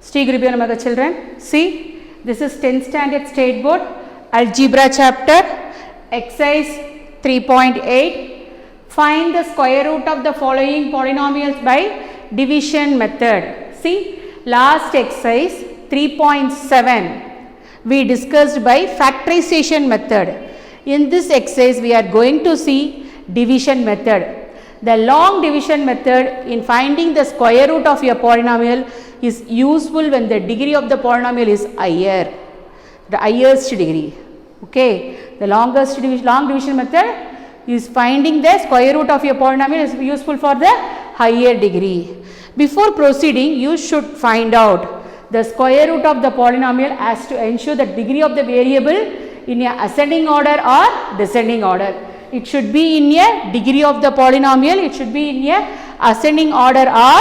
Sri Gurubhyo Namaha children. See, this is 10th standard state board algebra chapter exercise 3.8. Find the square root of the following polynomials by division method. See, last exercise 3.7 we discussed by factorization method. In this exercise we are going to see division method. The long division method in finding the square root of a polynomial is useful when the degree of the polynomial is higher, the highest degree. Okay, the long division method is finding the square root of a polynomial is useful for the higher degree. Before proceeding, you should find out the square root of the polynomial as to ensure the degree of the variable in a ascending order or descending order. It should be in a degree of the polynomial, it should be in a ascending order or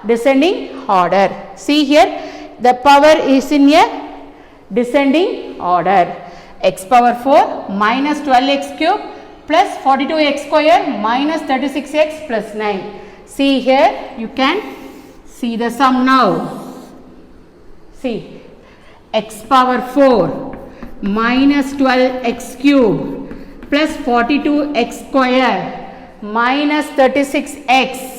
descending order. See here, the power is in a descending order. X power 4 minus 12x cube plus 42x square minus 36x plus 9. See here, you can see the sum now. See, x power 4 minus 12x cube plus 42x square minus 36x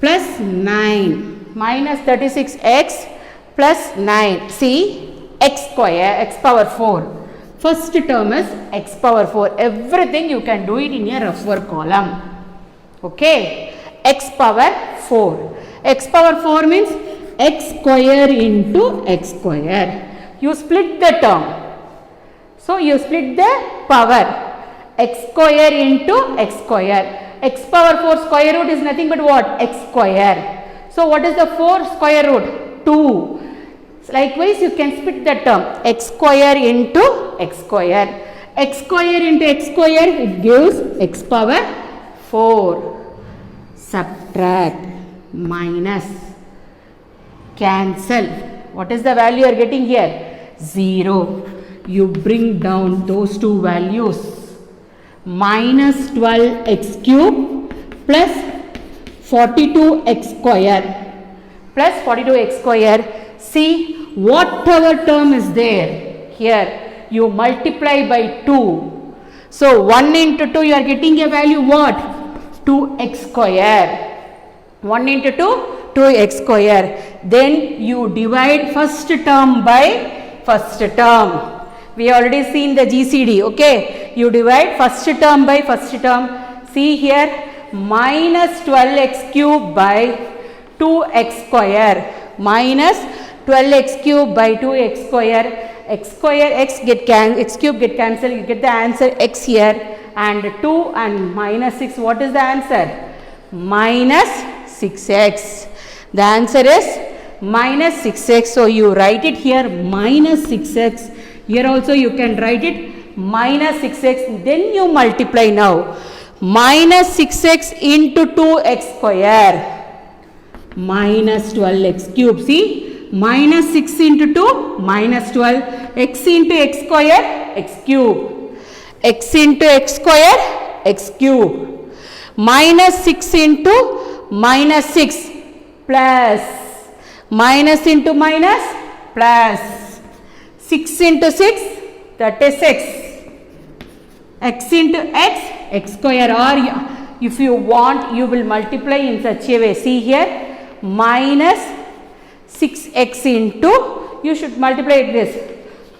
plus 9 minus 36x plus 9. See, x square, x power 4. First term is x power 4. Everything you can do it in a rougher column. Okay, x power 4. X power 4 means x square into x square. You split the term. So, you split the power x square into x square. X power 4 square root is nothing but what? X square. So, what is the 4 square root? 2. Likewise, you can split the term x square into x square. X square into x square, it gives x power 4. Subtract, minus, cancel. What is the value you are getting here? 0. You bring down those two values. Minus 12x cube plus 42x square plus 42x square. See, whatever term is there here, you multiply by 2. So, 1 into 2 you are getting a value what? 2x square. 1 into 2, 2x square. Then you divide first term by first term. We already seen the GCD, okay. You divide first term by first term. See here, minus 12x cube by 2x square minus 12x cube by 2x square. X square x cube get cancelled, you get the answer x here, and 2 and minus 6, what is the answer? Minus 6x. The answer is minus 6x. So, you write it here minus 6x. Here also you can write it minus 6x. Then you multiply now. Minus 6x into 2x square minus 12x cube. See, minus 6 into 2 minus 12. X into x square x cube. X into x square x cube. Minus 6 into minus 6 plus minus into minus plus 6 into 6 36. X into x square, or if you want you will multiply in such a way. See here, minus 6x into, you should multiply it this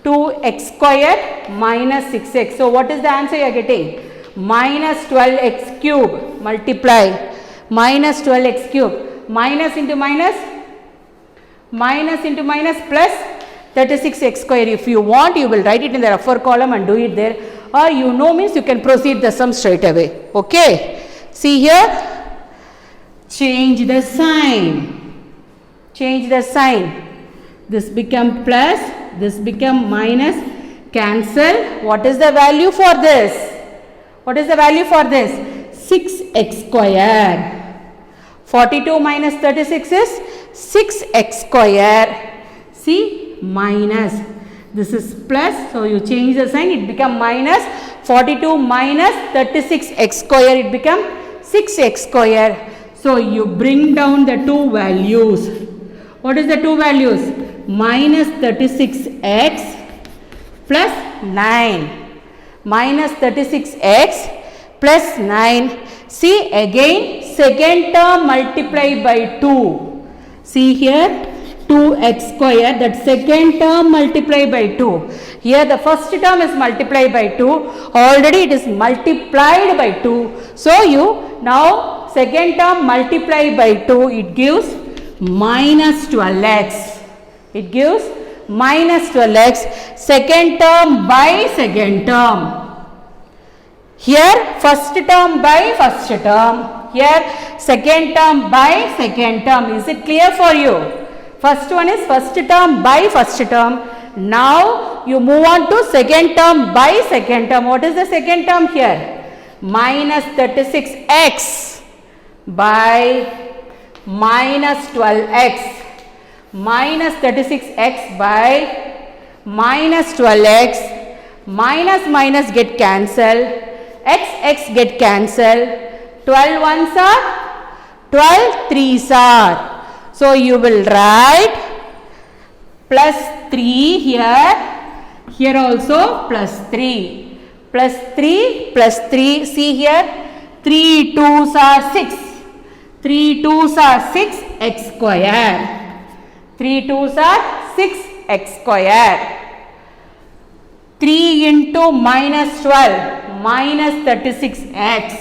2x square minus 6x. So, what is the answer you are getting? Minus 12x cube multiply minus 12x cube, minus into minus, minus into minus plus 36x square. If you want you will write it in the rougher column and do it there, or you know means you can proceed the sum straight away. Okay. See here, change the sign. Change the sign. This become plus, this become minus, cancel. What is the value for this? What is the value for this? 6x square. 42 minus 36 is 6x square. See, minus, this is plus, so you change the sign, it become minus. 42 minus 36x square, it become 6x square. So you bring down the two values. What is the two values? Minus 36x plus 9. Minus 36x plus 9. See again, second term multiply by 2. See here, 2x square, that second term multiply by 2. Here the first term is multiplied by 2. Already it is multiplied by 2. So you now second term multiply by 2, it gives minus 12x. It gives minus 12x. Second term by second term. Here first term by first term. Here second term by second term. Is it clear for you? First one is first term by first term. Now you move on to second term by second term. What is the second term here? Minus 36x by minus 12x. Minus 36x by minus 12x. Minus minus get cancelled. X get cancelled. 12 ones are 12 threes are. So you will write plus 3 here. Here also plus 3. Plus 3 plus 3. See here. 3 2s are 6. 3 2s are 6 x square. 3 2s are 6 x square. 3 into minus 12 minus 36x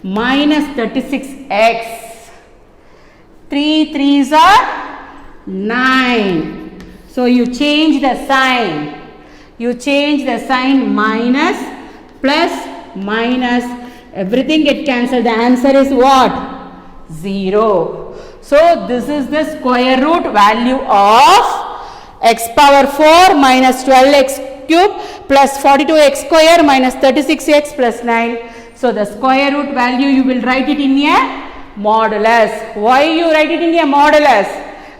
minus 36x. 3 3s are 9. So you change the sign. You change the sign, minus plus minus. Everything get cancelled. The answer is what? 0. So this is the square root value of x power 4 minus 12x cube plus 42x square minus 36x plus 9. So the square root value you will write it in a modulus. Why you write it in a modulus?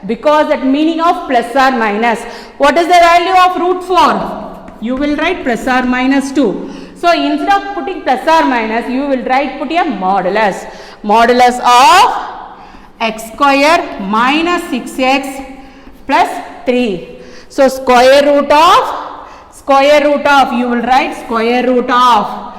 Because that meaning of plus or minus. What is the value of root 4? You will write plus or minus 2. So instead of putting plus or minus, you will put a modulus. Modulus of x square minus 6x plus 3. So square root of you will write square root of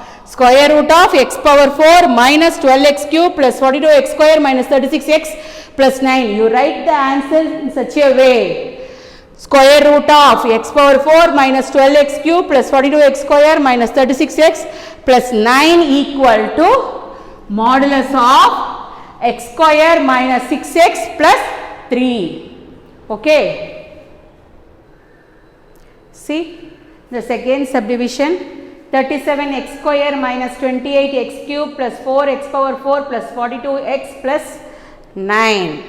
x power 4 minus 12x cube plus 42x square minus 36x plus 9. You write the answer in such a way. Square root of x power 4 minus 12x cube plus 42x square minus 36x plus 9 equal to modulus of x square minus 6x plus 3. Okay. See the second subdivision. 37x square minus 28x cube plus 4x power 4 plus 42x plus 9.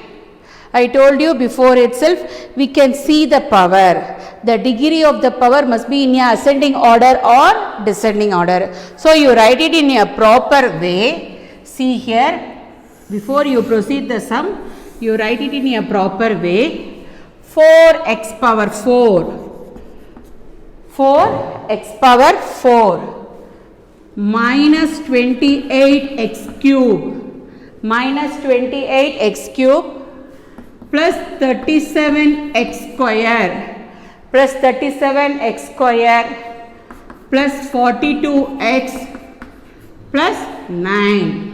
I told you before itself, we can see the power. The degree of the power must be in a ascending order or descending order. So you write it in a proper way. See here, before you proceed the sum, you write it in a proper way. 4x power 4. 4x power 4 minus 28x cube minus 28x cube plus 37x square plus 37x square plus 42x plus 9.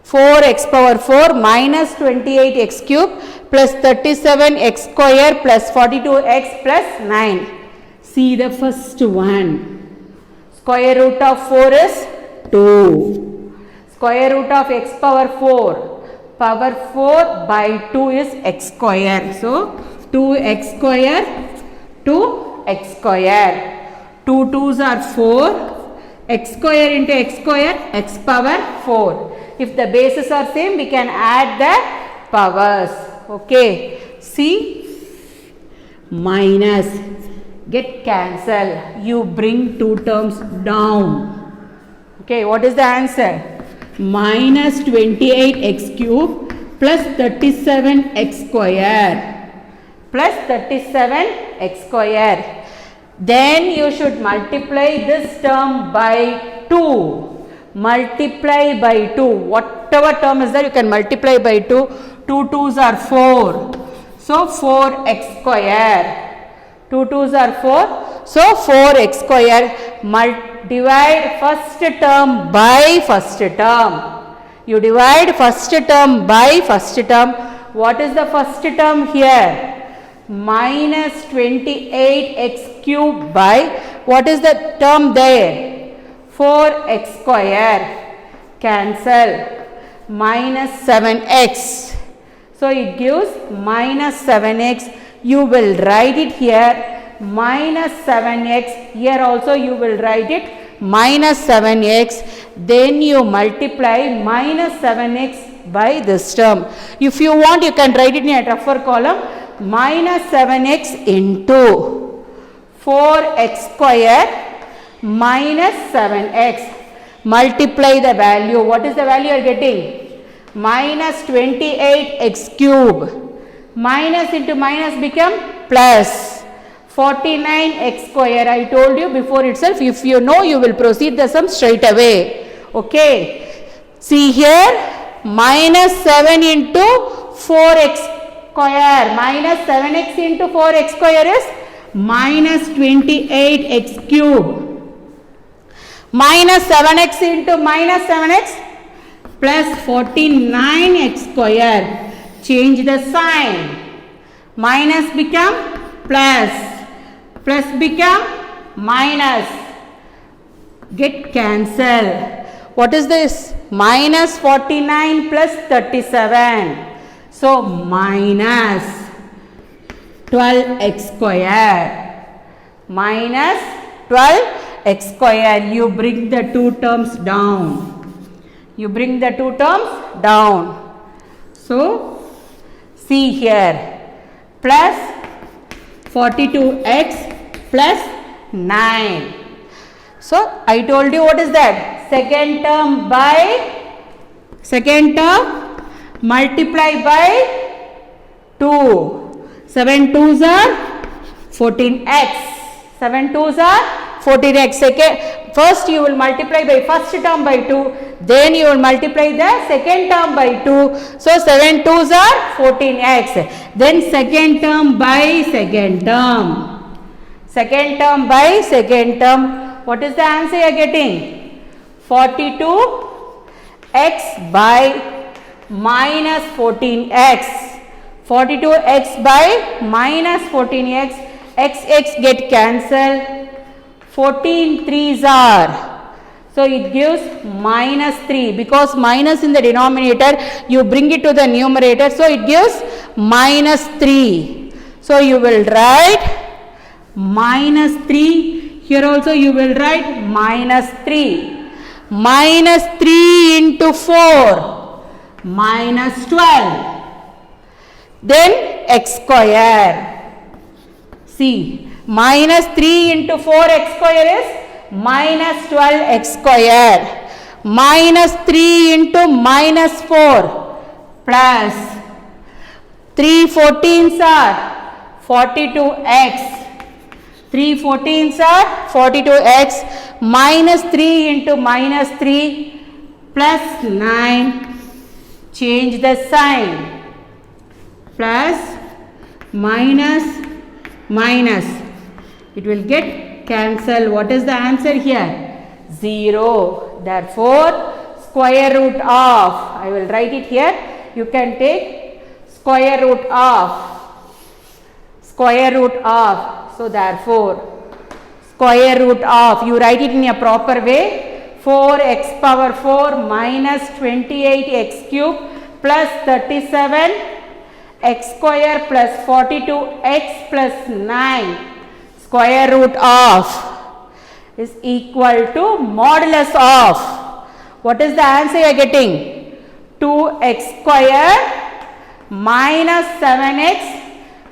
4x power 4 minus 28x cube plus 37x square plus 42x plus 9. See the first one. Square root of 4 is 2. Square root of x power 4. Power 4 by 2 is x square. So 2x square, 2x square. 2 2s are 4. X square into x square, x power 4. If the bases are same, we can add the powers. Okay. See, minus. Get cancel. You bring two terms down. Okay, what is the answer? Minus 28x cube plus 37x square plus 37x square. Then you should multiply this term by 2. multiply by 2. Whatever term is there, you can multiply by 2. 2 2s are 4. So 4x square. 2 2s are 4. So 4x square. Divide first term by first term. You divide first term by first term. What is the first term here? Minus 28x cube by, what is the term there? 4x square. Cancel. Minus 7x. So it gives minus 7x. You will write it here. Minus 7x, here also you will write it minus 7x, then you multiply minus 7x by this term. If you want, you can write it in a rougher column, minus 7x into 4x square minus 7x, multiply the value. What is the value you are getting? Minus 28x cube, minus into minus become plus 49x square. I told you before itself, if you know, you will proceed the sum straight away. Okay. See here, minus 7 into 4x square. Minus 7x into 4x square is minus 28x cube. Minus 7x into minus 7x plus 49x square. Change the sign. Minus become plus. Plus become minus. Get cancel. What is this? Minus 49 plus 37. So minus 12x square. Minus 12x square. You bring the two terms down. You bring the two terms down. So see here. Plus 42x plus 9. So I told you what is that? Second term by second term multiply by 2. 7 2s are 14x. 7 2s are 14x. Second, first you will multiply by first term by 2. Then you will multiply the second term by 2. So 7 2s are 14x. Then second term by second term. Second term by second term. What is the answer you are getting? 42x by minus 14x. 42x by minus 14x. X get cancelled. 14 3s are. So it gives minus 3. Because minus in the denominator, you bring it to the numerator. So it gives minus 3. So you will write minus 3. Here also you will write minus 3. Minus 3 into 4. Minus 12. Then x square. See, minus 3 into 4x square is minus 12x square. Minus 3 into minus 4 plus 3 14s are 42x. 3 14s are 42x. Minus 3 into minus 3 plus 9. Change the sign. Plus minus minus. It will get cancelled. What is the answer here? 0. Therefore, square root of, I will write it here. You can take square root of. Square root of. So, therefore, square root of, you write it in a proper way. 4x power 4 minus 28x cube plus 37 x square plus 42x plus 9 square root of is equal to modulus of. What is the answer you are getting? 2x square minus 7x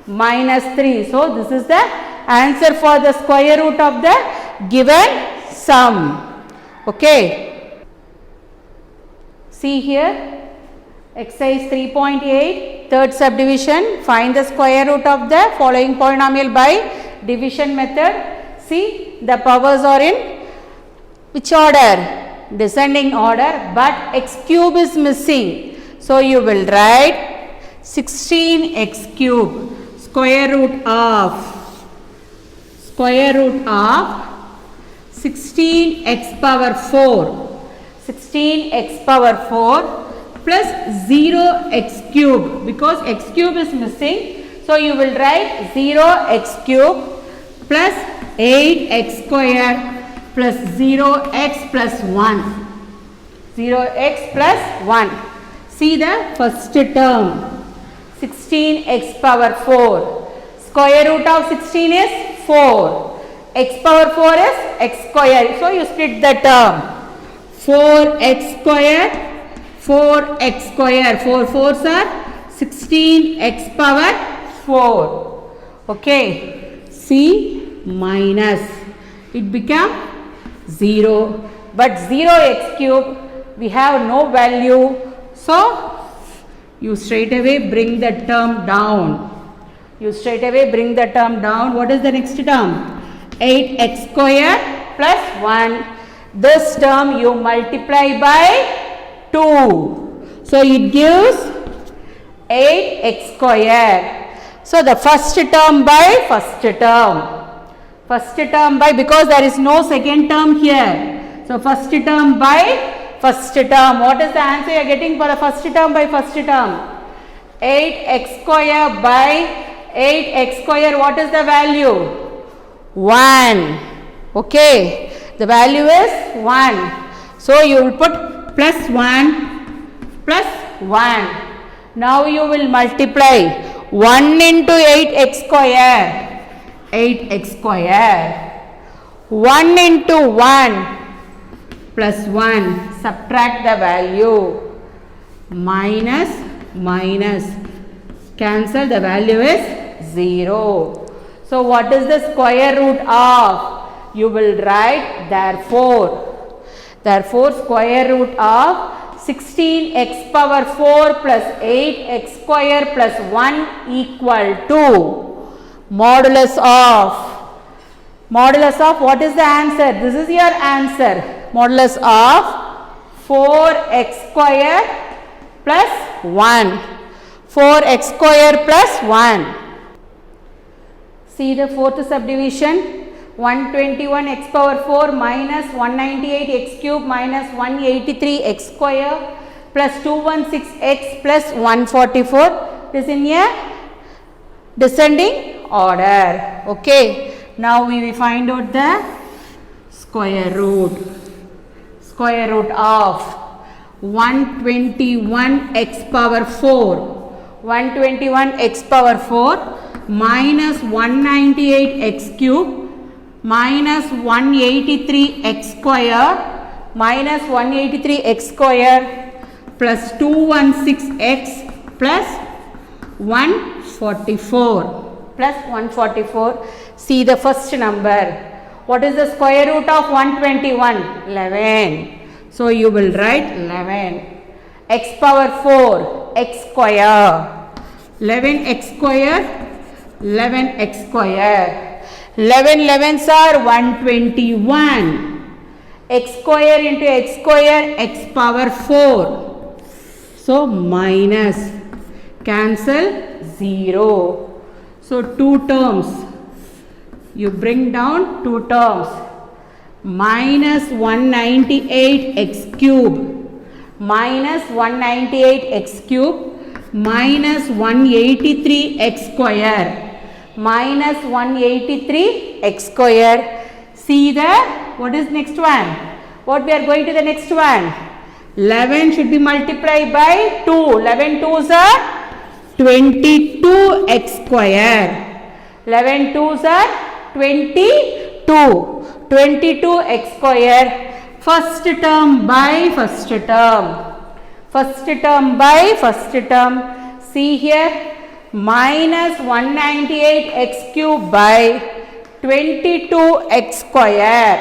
minus 3. So, this is the answer for the square root of the given sum. Okay. See here. Exercise 3.8, third subdivision. Find the square root of the following polynomial by division method. See, the powers are in which order? descending order, but x cube is missing. So you will write 16x cube square root of 16x power 4, 16x power 4 plus 0x cube, because x cube is missing. So you will write 0x cube plus 8x square plus 0x plus 1. 0x plus 1. See the first term, 16x power 4. Square root of 16 is 4. X power 4 is x square. So you split the term. 4x square, 4x square. 4 4s are 16x power 4. Okay. C minus. It become 0. But 0x cube, we have no value. So you straight away bring the term down. You straight away bring the term down. What is the next term? 8x square plus 1. This term you multiply by 2. So it gives 8x square. So the first term by first term. First term by, because there is no second term here. So first term by first term. What is the answer you are getting for the first term by first term? 8x square by 8x square. What is the value? 1. Okay. The value is 1. So you will put plus 1 plus 1. Now you will multiply 1 into 8x square. 8x square. 1 into 1 plus 1. Subtract the value. Minus, minus. Cancel, the value is 0. So what is the square root of? You will write therefore. Therefore square root of 16x power 4 plus 8x square plus 1 equal to modulus of. Modulus of, what is the answer? This is your answer. Modulus of 4x square plus 1. 4x square plus 1. See the fourth subdivision. 121x power 4 minus 198x cube minus 183x square plus 216x plus 144. This is in a descending order. Okay. Now we will find out the square root. Square root of 121x power 4. 121x power 4 minus 198x cube minus 183x square minus 183x square plus 216x plus 144 plus 144. See the first number. What is the square root of 121? 11. So you will write 11. X power 4, x square. 11x square, 11x square. 11 11s are 121. X square into x square, x power 4. So minus, cancel 0. So two terms. You bring down two terms. Minus 198x cube. Minus 198x cube minus 183x square minus 183x square. See the, what is next one? What we are going to the next one? 11 should be multiplied by 2. 11 2s are 22x square. 11 2s are 22. 22x square. First term by first term. First term by first term. See here. Minus 198x cube by 22x square.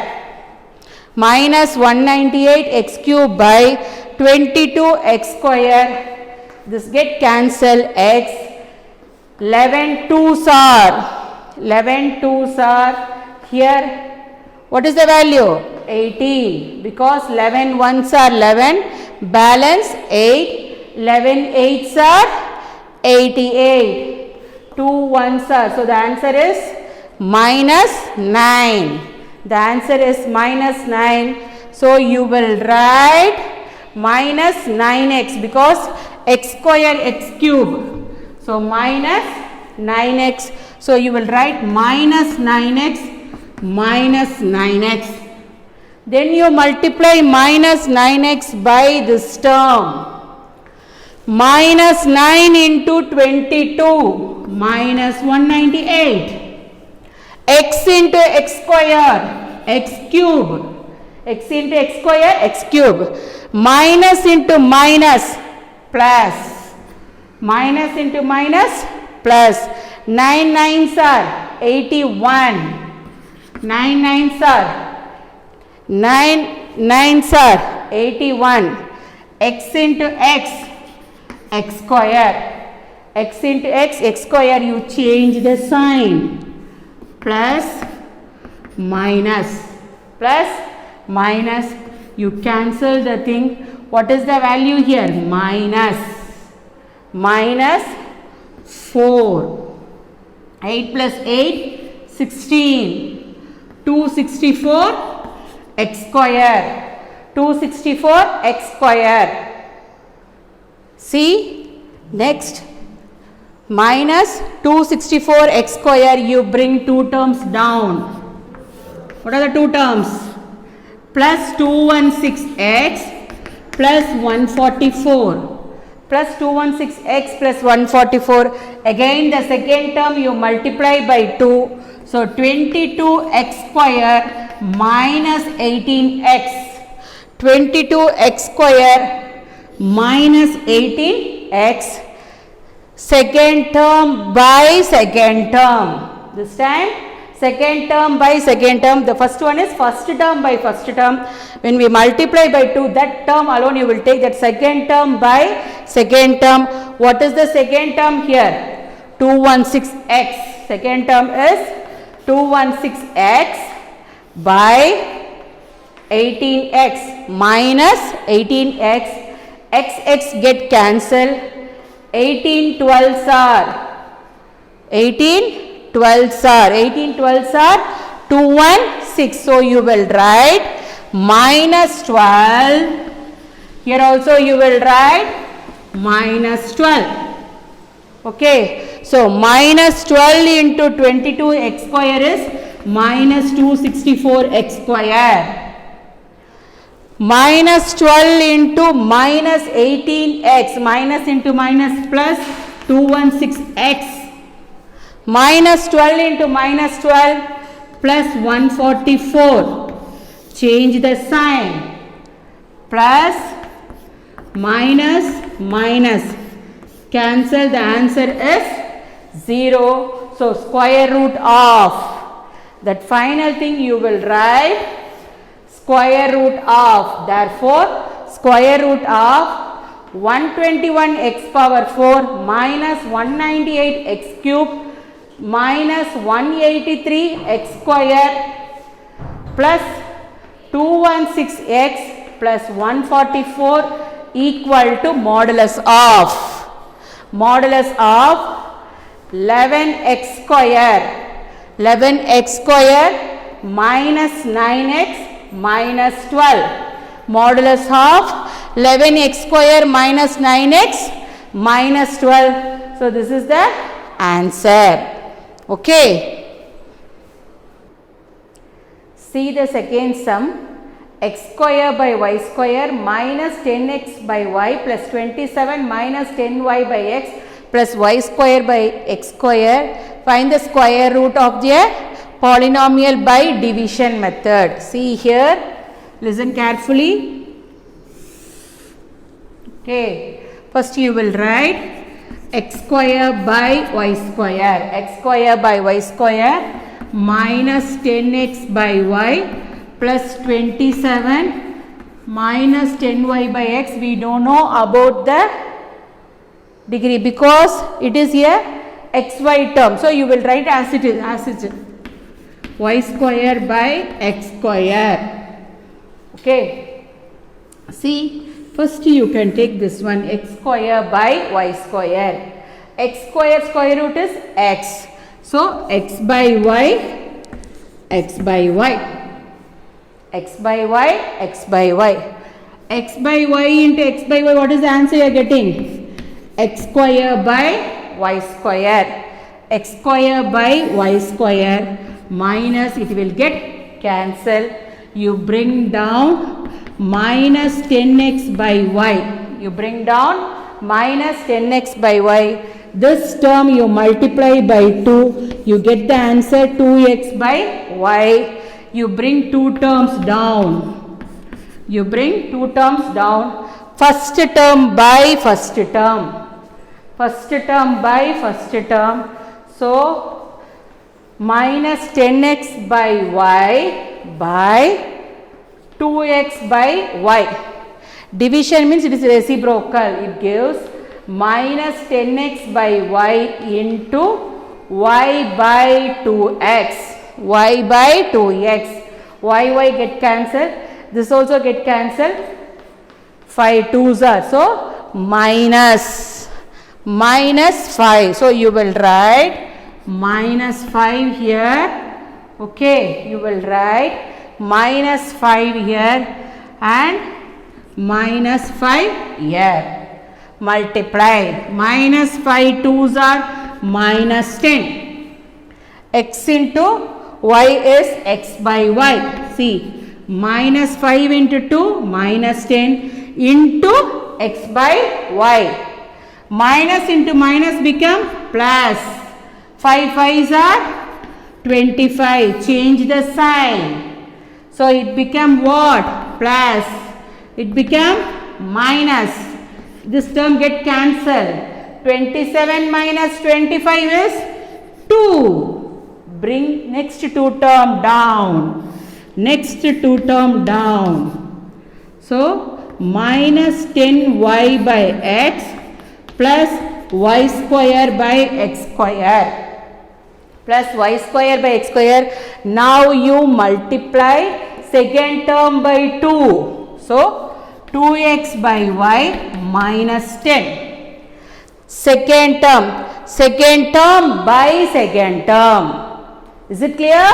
Minus 198x cube by 22x square. This get cancel x. 11 2s are. 11 2s are here. What is the value? 18 because 11 ones are 11, balance 8, 11 eights are 88, 2 ones are, so the answer is minus 9. The answer is minus 9. So you will write minus 9x because x square x cube. So minus 9x. So you will write minus 9x minus 9x. Then you multiply minus 9x by this term. Minus 9 into 22 minus 198. X into x square x cube. X into x square x cube. Minus into minus plus. Minus into minus plus. 9 nines are 81. 9 nines are 81. X into x x square. X into x square, you change the sign. Plus minus. Plus minus, you cancel the thing. What is the value here? Minus 4. 8 plus 8, 16. 264 x square. 264 x square. See, next. Minus 264 x square, you bring two terms down. What are the two terms? Plus 216x plus 144. Plus 216x plus 144. Again the second term you multiply by 2. So 22x square minus 18x. 22x square minus 18x. Second term by second term. This time second term by second term. The first one is first term by first term. When we multiply by 2, that term alone you will take, that second term by second term. What is the second term here? 216x. Second term is 216x by 18x minus 18x. X get cancelled. 18 12s are 18 12s are 216. So you will write minus 12. Here also you will write minus 12. Okay. So minus 12 into 22 x square is minus 264 x square. Minus 12 into minus 18x, minus into minus plus 216x. Minus 12 into minus 12 plus 144. Change the sign. Plus, minus, minus. Cancel, the answer is 0. So, square root of. That final thing you will write square root of. Therefore, square root of 121x power 4 minus 198x cube minus 183x square plus 216x plus 144 equal to modulus of 11x square. 11x square minus 9x minus 12. Modulus of 11x square minus 9x minus 12. So, this is the answer. Okay. See the second sum. X square by y square minus 10x by y plus 27 minus 10y by x plus y square by x square. Find the square root of the polynomial by division method. See here, listen carefully. Okay, first you will write x square by y square. X square by y square minus 10x by y plus 27 minus 10y by x. We don't know about the degree because it is a xy term. So, you will write as it is, y square by x square Okay. See, first you can take this one, x square by y square. X square square root is x. So, x by y, x by y, x by y, x by y. X by y into x by y, what is the answer you are getting? X square by y square. X square by y square minus, it will get cancel. You bring down minus 10x by y. You bring down minus 10x by y. This term you multiply by 2. You get the answer 2x by y. You bring two terms down. You bring two terms down. First term by first term. First term by first term. So, minus 10x by y by 2x by y. Division means it is reciprocal. It gives minus 10x by y into y by 2x. Y by 2x. Y get cancelled. This also get cancelled. 5 2s are. So, minus 5. So, you will write minus 5 here. Okay. You will write minus 5 here and minus 5 here. Multiply. Minus 5 2s are minus 10. X into y is x by y. See, minus 5 into 2 minus 10 into x by y. Minus into minus become plus. 5 5s are 25. Change the sign. So, it become what? Plus. It become minus. This term get cancelled. 27 minus 25 is 2. Bring next two term down. Next two term down. So, minus 10y by x plus y square by x square. Plus y square by x square. Now, you multiply second term by 2. So, 2x by y minus 10. Second term by second term. Is it clear?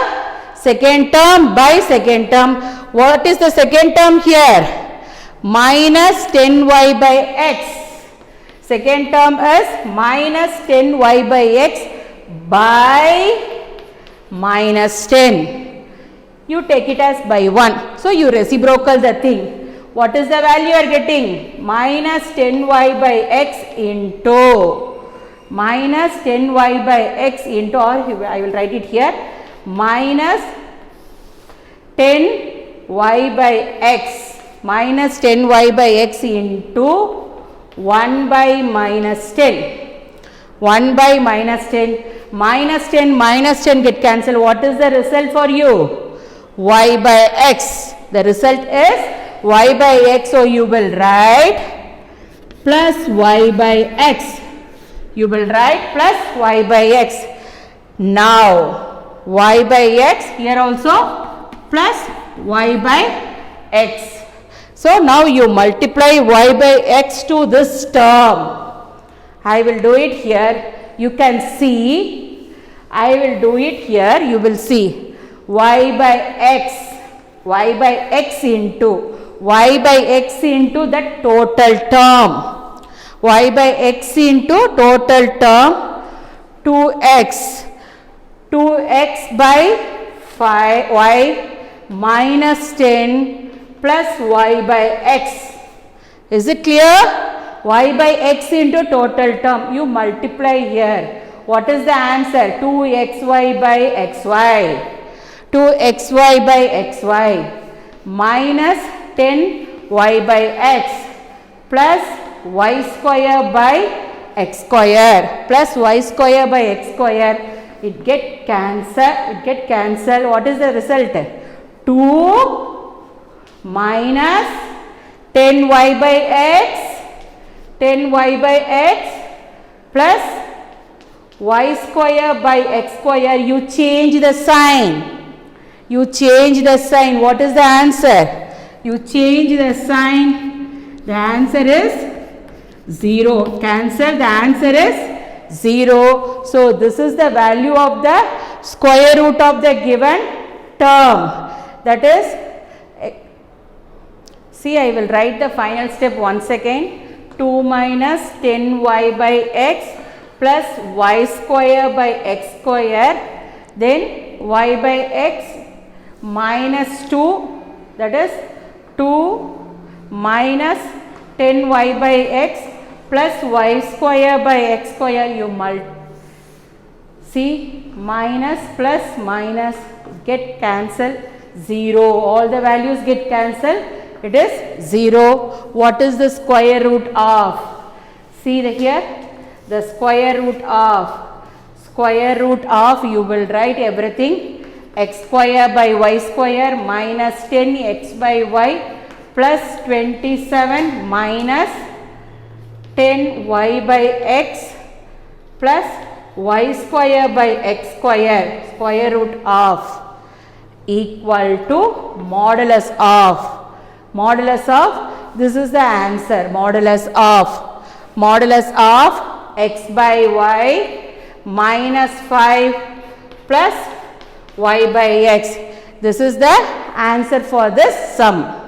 Second term by second term. What is the second term here? Minus 10y by x. Second term is minus 10y by x by minus 10. You take it as by 1. So, you reciprocal the thing. What is the value you are getting? Minus 10y by x into minus 10y by x into, or I will write it here, minus 10y by x, minus 10y by x into 1 by minus 10. 1 by minus 10. Minus 10 get cancelled. What is the result for you? Y by x. The result is y by x. So, you will write plus y by x. You will write plus y by x. Now, y by x, here also plus y by x. So, now you multiply y by x to this term. I will do it here. You can see. I will do it here. You will see. Y by x into the total term. Y by x into total term 2x by 5 y minus 10 plus y by x. Is it clear? Y by x into total term. You multiply here. What is the answer? 2xy by xy. 2xy by xy minus 10y by x plus y square by x square plus y square by x square. It get cancelled. What is the result? 2 minus 10y by x plus y square by x square. You change the sign. What is the answer? you change the sign, the answer is 0. Cancel, the answer is 0. So this is the value of the square root of the given term. That is, see, I will write the final step once again. 2 minus 10y by x plus y square by x square, then y by x minus 2, that is 2 minus 10y by x plus y square by x square, you see, minus plus minus get cancelled, 0, all the values get cancelled, it is 0. What is the square root of? See here, the square root of, you will write everything, x square by y square minus 10x by y plus 27 minus 10y by x plus y square by x square, square root of, equal to modulus of. Modulus of, this is the answer, modulus of x by y minus 5 plus y by x. This is the answer for this sum.